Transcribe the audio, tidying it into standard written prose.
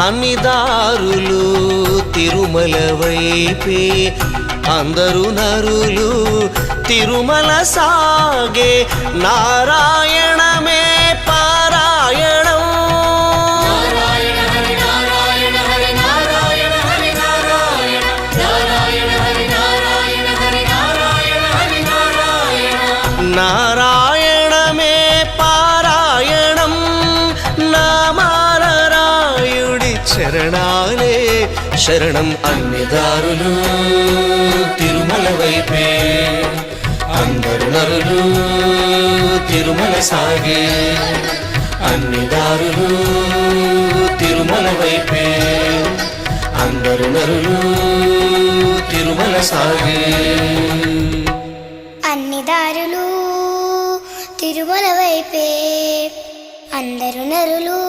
అన్ని దారులు తిరుమల వైపే అందరు నరులు తిరుమల సాగే నారాయణమే పారాయణం నారాయణమే పారాయణం నామారాయుడి చరణాలే శరణం అన్ని దారులు తిరుమల వైపే అందరు నరులు తిరుమల సాగే అన్ని దారులు తిరుమల వైపే అందరు నరులు తిరుమల సాగే అన్ని దారులు తిరుమల వైపే అందరు నరులు